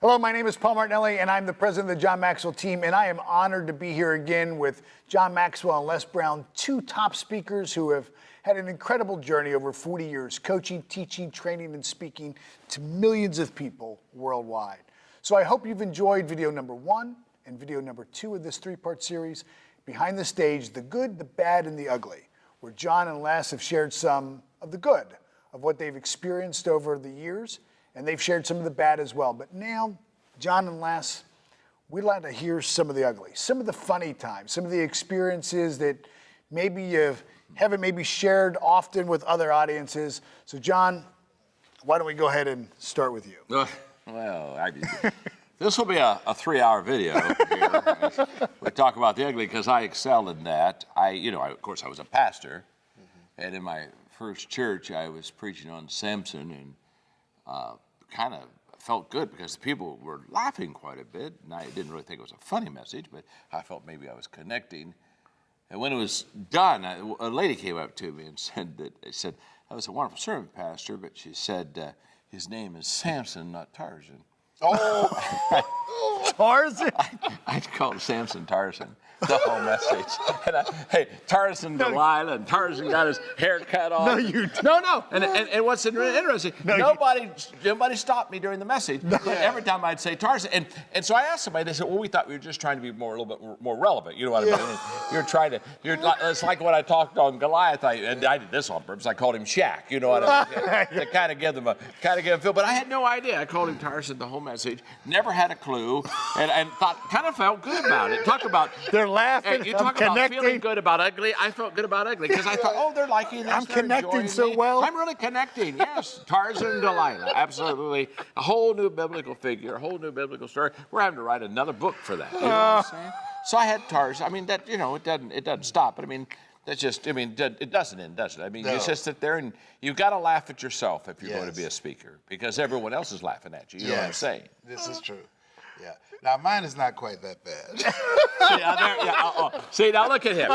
Hello, my name is Paul Martinelli, and I'm the president of the John Maxwell team, and I am honored to be here again with John Maxwell and Les Brown, two top speakers who have had an incredible journey over 40 years, coaching, teaching, training, and speaking to millions of people worldwide. So I hope you've enjoyed video number 1 and video number 2 of this 3-part series, Behind the Stage, the Good, the Bad, and the Ugly, where John and Les have shared some of the good of what they've experienced over the years, and they've shared some of the bad as well. But now, John and Les, we'd like to hear some of the ugly, some of the funny times, some of the experiences that maybe you haven't maybe shared often with other audiences. So John, why don't we go ahead and start with you? Well, this will be a 3-hour video here. We talk about the ugly because I excelled in that. Of course, I was a pastor, and in my first church, I was preaching on Samson, and kind of felt good because the people were laughing quite a bit, and I didn't really think it was a funny message, but I felt maybe I was connecting. And when it was done, a lady came up to me and said, that was a wonderful sermon, Pastor, but she said, his name is Samson, not Tarzan. Oh, Tarzan? I called Samson Tarzan the whole message. And hey, Tarzan Delilah, and Tarzan got his hair cut off. No, you didn't. No. And what's interesting, nobody stopped me during the message. No. Every time I'd say Tarzan. And so I asked somebody, they said, well, we thought we were just trying to be a little bit more relevant. You know what I mean? It's like when I talked on Goliath, I did this on purpose. I called him Shaq. You know what I mean? To kind of give them a feel. But I had no idea. I called him Tarzan the whole message. Never had a clue. And kind of felt good about it. Talk about... They're laughing. You talk about feeling good about ugly. I felt good about ugly because I thought, they're liking this. I'm connecting so well. I'm really connecting. Yes, Tarzan Delilah, absolutely. A whole new biblical figure, a whole new biblical story. We're having to write another book for that. You know what I'm saying? So I had Tarzan. I mean, that it doesn't stop. But I mean, it doesn't end, does it? I mean, you just sit there and you've got to laugh at yourself if you're going to be a speaker because everyone else is laughing at you. You know what I'm saying? This is true. Yeah. Now mine is not quite that bad. See, now look at him.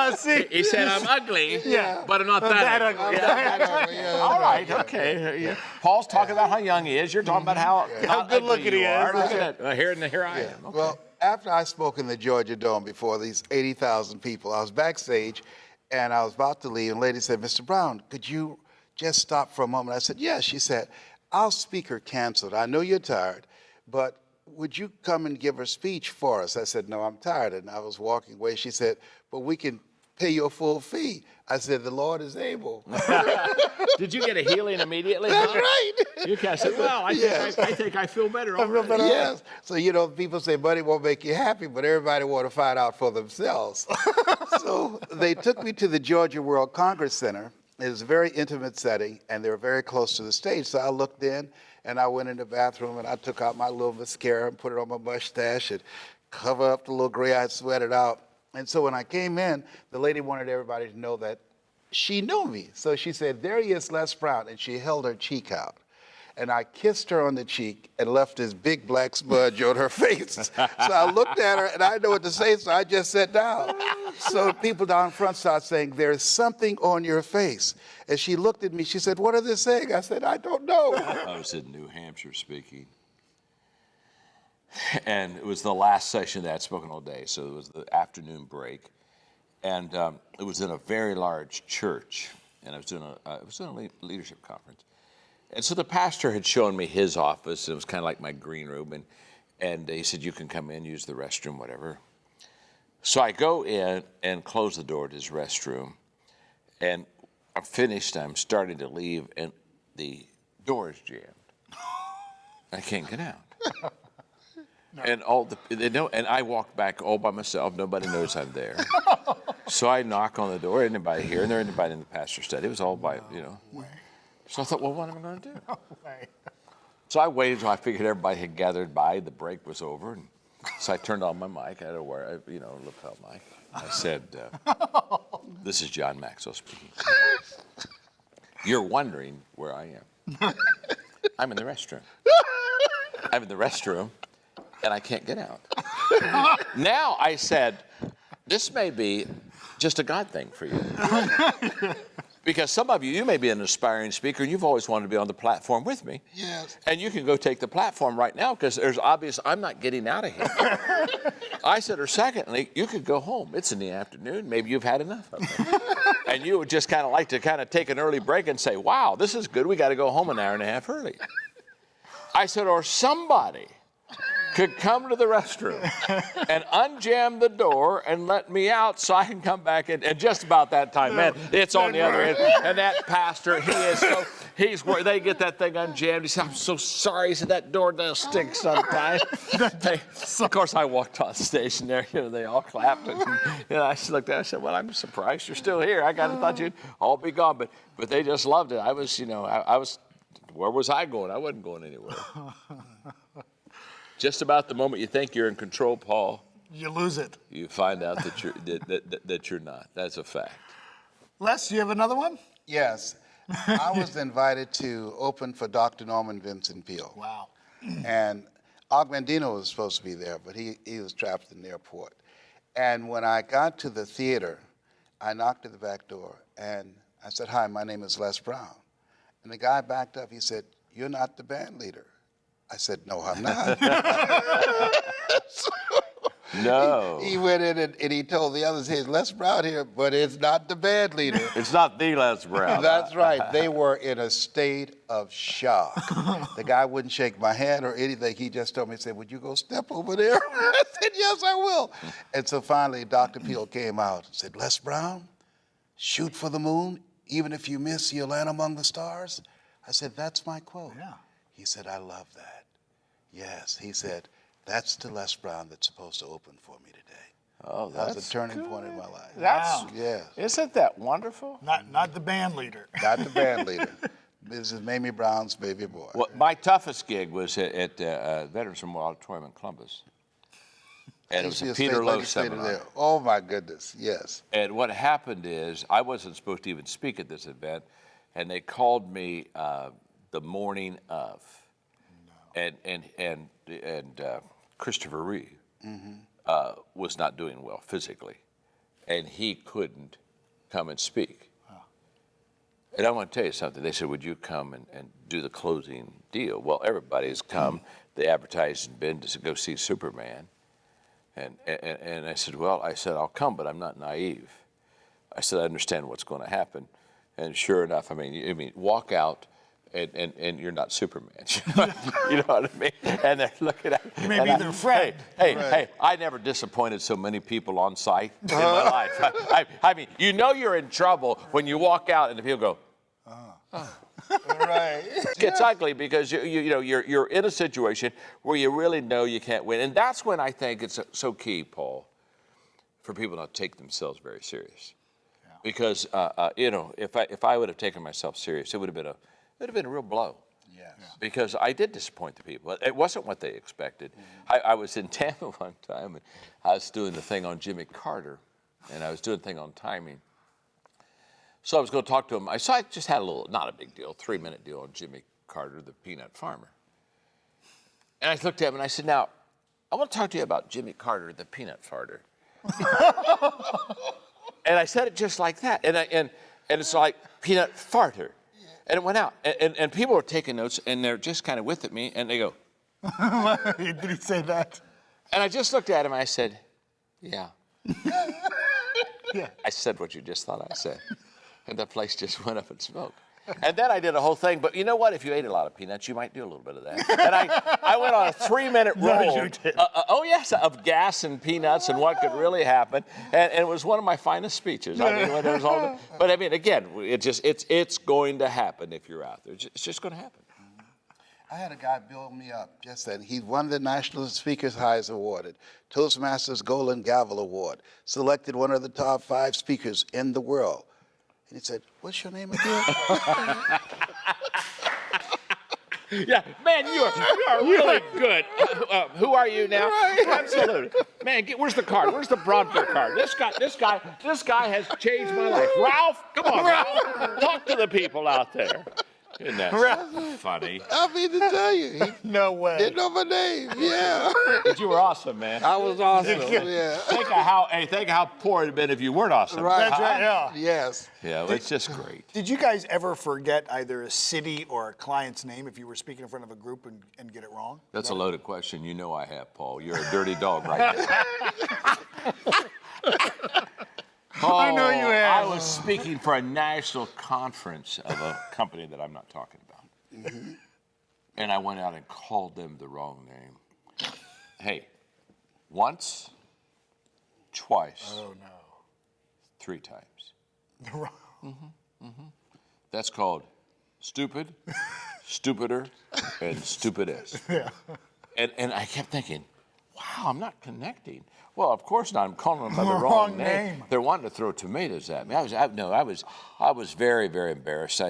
He said I'm ugly, but I'm not that ugly. All right, okay. Yeah. Paul's talking about how young he is. You're talking about how good looking he is. Look at that. Here I am. Okay. Well, after I spoke in the Georgia Dome before these 80,000 people, I was backstage, and I was about to leave, and a lady said, Mr. Brown, could you just stop for a moment? I said, yes. She said, our speaker canceled. I know you're tired, but would you come and give a speech for us? I said, no, I'm tired. And I was walking away. She said, but we can pay you a full fee. I said, the Lord is able. Did you get a healing immediately? That's right. You kind of said, well, I think I feel better already. Yes. So, people say money won't make you happy, but everybody want to find out for themselves. So they took me to the Georgia World Congress Center. It was a very intimate setting, and they were very close to the stage. So I looked in, and I went in the bathroom, and I took out my little mascara and put it on my mustache and cover up the little gray I sweated out. And so when I came in, the lady wanted everybody to know that she knew me. So she said, there he is, Les Brown, and she held her cheek out. And I kissed her on the cheek and left this big black smudge on her face. So I looked at her, and I didn't know what to say, so I just sat down. So people down front started saying, there's something on your face. And she looked at me, she said, what are they saying? I said, I don't know. I was in New Hampshire speaking. And it was the last session that I'd spoken all day, so it was the afternoon break. And it was in a very large church, and I was doing a leadership conference. And so the pastor had shown me his office. It was kind of like my green room. And he said, you can come in, use the restroom, whatever. So I go in and close the door to his restroom. And I'm finished. I'm starting to leave. And the door is jammed. I can't get out. No. And I walk back all by myself. Nobody knows I'm there. So I knock on the door. Anybody here? And there ain't anybody in the pastor's study. It was all by, So I thought, well, what am I going to do? No way. So I waited until I figured everybody had gathered by. The break was over. And so I turned on my mic. I had a lapel mic. I said, this is John Maxwell speaking. You're wondering where I am. I'm in the restroom. I'm in the restroom, and I can't get out. Now I said, this may be just a God thing for you. Because some of you may be an aspiring speaker, and you've always wanted to be on the platform with me. Yes. And you can go take the platform right now because there's obvious, I'm not getting out of here. I said, or secondly, you could go home. It's in the afternoon. Maybe you've had enough of it. And you would just kind of like to kind of take an early break and say, wow, this is good. We got to go home an hour and a half early. I said, or somebody could come to the restroom and unjam the door and let me out so I can come back in. And just about that time, man, it's on the other end. And that pastor, he's where they get that thing unjammed. He said, I'm so sorry. He said, that door does stink sometimes. Of course, I walked on stage and there, they all clapped. And I just looked at it, I said, well, I'm surprised you're still here. I kind of thought you'd all be gone. But they just loved it. I was, where was I going? I wasn't going anywhere. Just about the moment you think you're in control, Paul, You lose it. you find out that you're not. That's a fact. Les, you have another one? Yes. I was invited to open for Dr. Norman Vincent Peale. Wow. And Augmendino was supposed to be there, but he was trapped in the airport. And when I got to the theater, I knocked at the back door, and I said, hi, my name is Les Brown. And the guy backed up. He said, you're not the band leader. I said, no, I'm not. No. He went in and he told the others, hey, Les Brown here, but it's not the band leader. It's not the Les Brown. That's right. They were in a state of shock. The guy wouldn't shake my hand or anything. He just told me, he said, would you go step over there? I said, yes, I will. And so finally, Dr. Peale came out and said, Les Brown, shoot for the moon. Even if you miss, you'll land among the stars. I said, that's my quote. Yeah. He said, I love that. Yes. He said, that's the Les Brown that's supposed to open for me today. Oh, That that's was a turning good. point in my life. That's, Yes. Isn't that wonderful? Not the band leader. Not the band leader. This is Mamie Brown's baby boy. Well, my toughest gig was at Veterans Memorial Auditorium in Columbus. And it was a Peter Lowe seminar. There. Oh, my goodness, yes. And what happened is I wasn't supposed to even speak at this event, and they called me the morning of. And Christopher Reeve was not doing well physically, and he couldn't come and speak. And I want to tell you something. They said, would you come and do the closing deal? Well, everybody's come. They advertised and been to go see Superman. And I said, well, I'll come, but I'm not naive. I said, I understand what's going to happen. And sure enough, I mean, walk out. And you're not Superman. You know what I mean? And they're looking at You may be their friend. Hey, I never disappointed so many people on site in my life. I mean, you're in trouble when you walk out and the people go, Right. It gets ugly because you're in a situation where you really know you can't win. And that's when I think it's so key, Paul, for people not to take themselves very serious. Yeah. Because, if I would have taken myself serious, it would have been a real blow. Yes. Because I did disappoint the people. It wasn't what they expected. I was in Tampa one time, and I was doing the thing on Jimmy Carter, and I was doing the thing on timing. So I was going to talk to him. So I just had a little, not a big deal, 3-minute deal on Jimmy Carter, the peanut farmer. And I looked at him and I said, now, I want to talk to you about Jimmy Carter, the peanut farter. And I said it just like that. And it's like peanut farter. And it went out. And people were taking notes, and they're just kind of with at me, and they go, Did he say that? and I just looked at him, and I said, yeah. Yeah. I said what you just thought I said. And the place just went up in smoke. And then I did a whole thing, but you know what? If you ate a lot of peanuts, you might do a little bit of that. And I went on a 3-minute roll. you did. Of gas and peanuts and what could really happen. And it was one of my finest speeches. I mean, when there was all but I mean, again, it's going to happen if you're out there. It's just going to happen. I had a guy build me up just then. He won the National Speakers Highs Awarded, Toastmasters Golden Gavel Award, selected one of the top 5 speakers in the world. And he said, what's your name again? Yeah, man, you are really good. Who are you now? Right. Absolutely, man. Where's the card? Where's the Bronco card? This guy has changed my life. Ralph, come on, Ralph. Talk to the people out there. Isn't that funny? I mean to tell you, he No way. didn't know my name. Yeah. But you were awesome, man. I was awesome. Yeah. Think of how poor it'd have been if you weren't awesome. Right. That's right, yeah. Yes. Yeah, well, it's just great. Did you guys ever forget either a city or a client's name if you were speaking in front of a group and get it wrong? That's a loaded question. You know I have, Paul. You're a dirty dog right there. I know you have. I was speaking for a national conference of a company that I'm not talking about. And I went out and called them the wrong name. Hey, once, twice, Oh, no. 3 times. The wrong. That's called stupid, stupider, and stupidest. Yeah. And I kept thinking, wow, I'm not connecting. Well, of course not. I'm calling them by the Wrong wrong name. name. They're wanting to throw tomatoes at me. I was very, very embarrassed.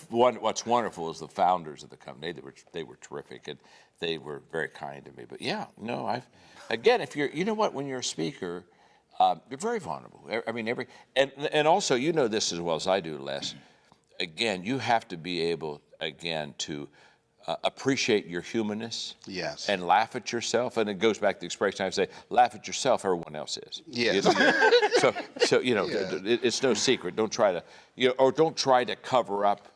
What's wonderful is the founders of the company. They were terrific, and they were very kind to me. But yeah, no, if you're, you know what, when you're a speaker, you're very vulnerable. I mean, and also, you know this as well as I do, Les. Again, you have to be able, again, to appreciate your humanness. Yes. And laugh at yourself. And it goes back to the expression I say, laugh at yourself, everyone else is. Yes. So it's no secret. Don't try to, or don't try to cover up,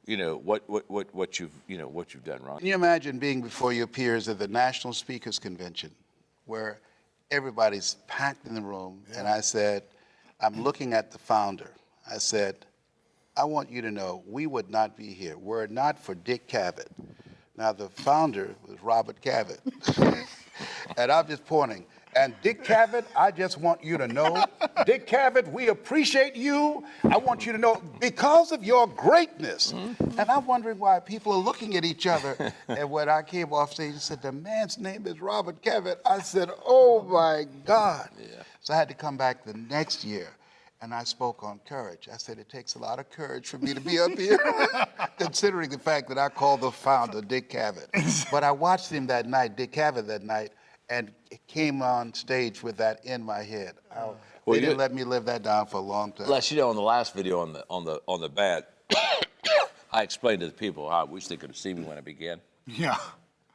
what you've done wrong. Can you imagine being before your peers at the National Speakers Convention where everybody's packed in the room, and I said, I'm looking at the founder. I said, I want you to know we would not be here were it not for Dick Cavett. Now, the founder was Robert Cavett. And I'm just pointing. And Dick Cavett, I just want you to know, Dick Cavett, we appreciate you. I want you to know because of your greatness. And I'm wondering why people are looking at each other. And when I came off stage and said, the man's name is Robert Cavett, I said, oh my God. Yeah. So I had to come back the next year. And I spoke on courage. I said, it takes a lot of courage for me to be up here, considering the fact that I called the founder Dick Cavett. But I watched him that night, Dick Cavett that night, and came on stage with that in my head. They didn't let me live that down for a long time. Les, on the last video on the bat, I explained to the people how I wish they could have seen me when I began. Yeah.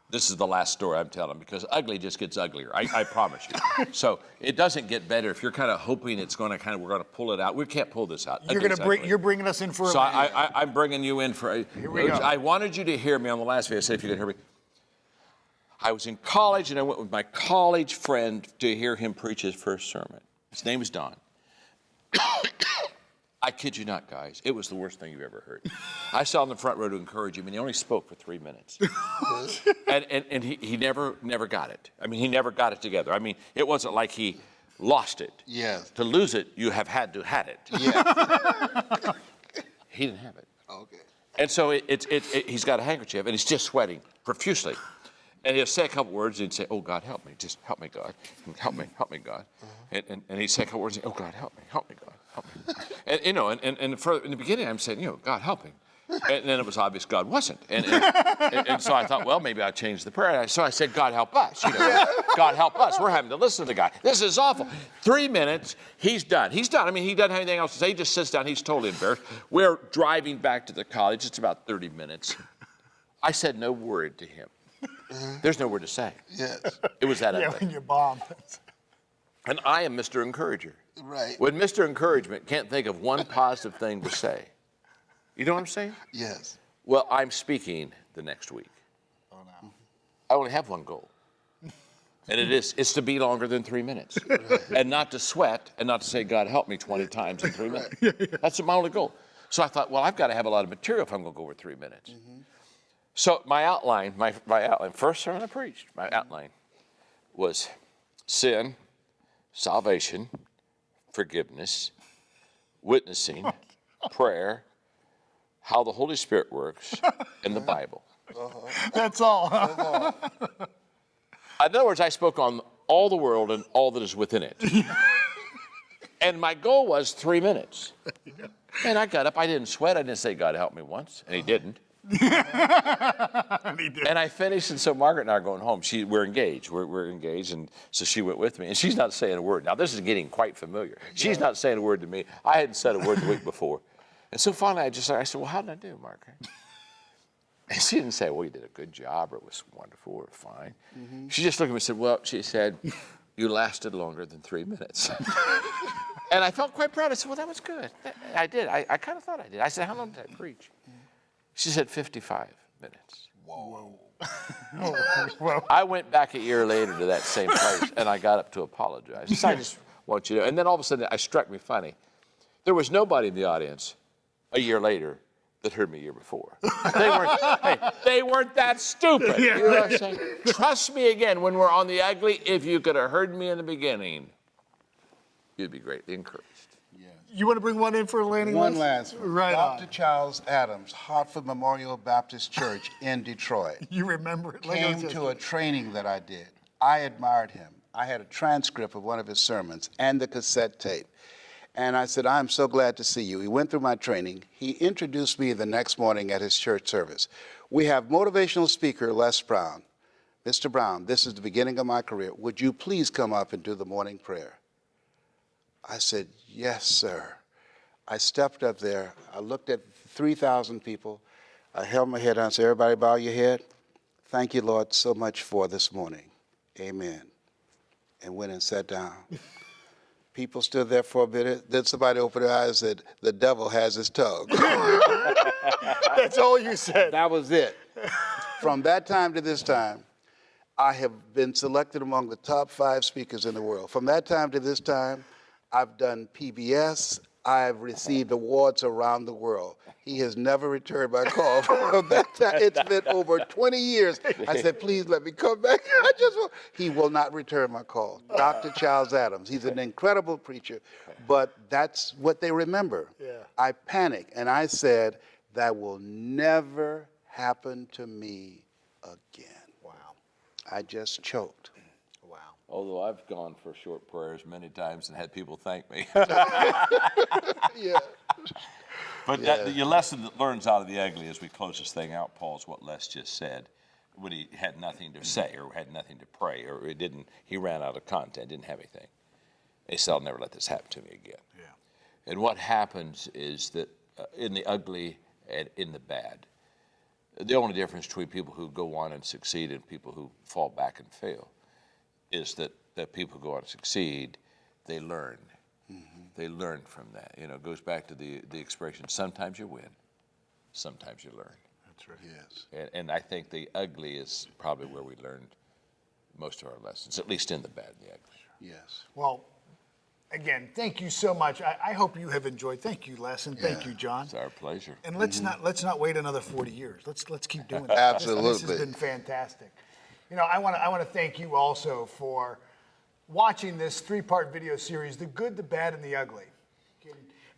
This is the last story I'm telling because ugly just gets uglier. I promise you. So it doesn't get better if you're kind of hoping it's going to we're going to pull it out. We can't pull this out. You're bringing us in for. So I'm bringing you in for. Here we go. I wanted you to hear me on the last video. I said if you could hear me. I was in college and I went with my college friend to hear him preach his first sermon. His name was Don. I kid you not, guys. It was the worst thing you've ever heard. I sat in the front row to encourage him, and he only spoke for 3 minutes. and he never got it. I mean, he never got it together. I mean, it wasn't like he lost it. Yes. To lose it, you have had to had it. Yeah. He didn't have it. Okay. And so he's got a handkerchief, and he's just sweating profusely. And he'll say a couple words, and he'd say, oh, God, help me. Just help me, God. Help me, God. And he'd say a couple words, and, oh, God, help me, God, help me. And, and in the beginning, I'm saying, God, help me. And then it was obvious God wasn't. And so I thought, well, maybe I'll change the prayer. So I said, God, help us. God, help us. We're having to listen to the guy. This is awful. 3 minutes, he's done. I mean, he doesn't have anything else to say. He just sits down. He's totally embarrassed. We're driving back to the college. It's about 30 minutes. I said no word to him. There's no word to say. Yes. It was that Yeah, ugly. when you bomb. And I am Mr. Encourager. Right. When Mr. Encouragement can't think of one positive thing to say. You know what I'm saying? Yes. Well, I'm speaking the next week. Oh, no. I only have one goal. And it's to be longer than 3 minutes. And not to sweat and not to say, God, help me 20 times in 3 minutes. That's my only goal. So I thought, well, I've got to have a lot of material if I'm going to go over 3 minutes. So my outline, first sermon I preached, my outline was sin, salvation, forgiveness, witnessing, prayer, how the Holy Spirit works, and the Bible. That's all. In other words, I spoke on all the world and all that is within it. And my goal was 3 minutes. And I got up, I didn't sweat, I didn't say, God help me once, and he didn't. And I finished, and so Margaret and I are going home. We're engaged. We're engaged, and so she went with me. And she's not saying a word. Now, this is getting quite familiar. She's not saying a word to me. I hadn't said a word the week before. And so finally, I said, well, how did I do, Mark? And she didn't say, well, you did a good job, or it was wonderful, or fine. She just looked at me and said, well, she said, you lasted longer than 3 minutes. And I felt quite proud. I said, well, that was good. I did. I kind of thought I did. I said, how long did I preach? She said, 55 minutes. Whoa. I went back a year later to that same place, and I got up to apologize. So I just want you to, and then all of a sudden, it struck me funny. There was nobody in the audience a year later that heard me a year before. They weren't that stupid. You know what I'm saying? Trust me again, when we're on the ugly, if you could have heard me in the beginning, you'd be greatly encouraged. You want to bring one in for a landing? One last one. Right Dr. on. Charles Adams, Hartford Memorial Baptist Church in Detroit. You remember it? Like Came to a training that I did. I admired him. I had a transcript of one of his sermons and the cassette tape. And I said, I'm so glad to see you. He went through my training. He introduced me the next morning at his church service. We have motivational speaker Les Brown. Mr. Brown, this is the beginning of my career. Would you please come up and do the morning prayer? I said, yes, sir. I stepped up there. I looked at 3,000 people. I held my head down and said, everybody bow your head. Thank you, Lord, so much for this morning. Amen. And went and sat down. People stood there for a minute. Then somebody opened their eyes and said, the devil has his tongue. That's all you said. That was it. From that time to this time, I have been selected among the top 5 speakers in the world. From that time to this time, I've done PBS. I've received awards around the world. He has never returned my call. From that time, it's been over 20 years. I said, please let me come back. He will not return my call. Dr. Charles Adams, he's an incredible preacher, but that's what they remember. Yeah. I panicked, and I said, that will never happen to me again. Wow. I just choked. Wow. Although I've gone for short prayers many times and had people thank me. Yeah. But your lesson that learns out of the ugly as we close this thing out, Paul, is what Les just said. When he had nothing to say or had nothing to pray or he ran out of content, didn't have anything. He said, I'll never let this happen to me again. Yeah. And what happens is that in the ugly and in the bad, the only difference between people who go on and succeed and people who fall back and fail is that people who go on and succeed, they learn. Mm-hmm. They learn from that. You know, it goes back to the expression, sometimes you win, sometimes you learn. That's right. Yes. And I think the ugly is probably where we learned most of our lessons, at least in the bad and the ugly. Yes. Well, again, thank you so much. I hope you have enjoyed. Thank you, Les, and thank you, John. It's our pleasure. And let's not wait another 40 years. Let's keep doing this. Absolutely. This has been fantastic. You know, I want to thank you also for watching this 3-part video series, The Good, the Bad, and the Ugly.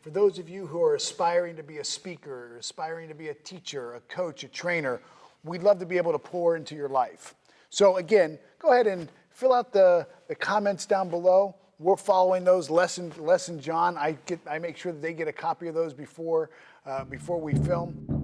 For those of you who are aspiring to be a speaker, aspiring to be a teacher, a coach, a trainer, we'd love to be able to pour into your life. So again, go ahead and fill out the comments down below. We're following those. Les and John, I make sure that they get a copy of those before we film.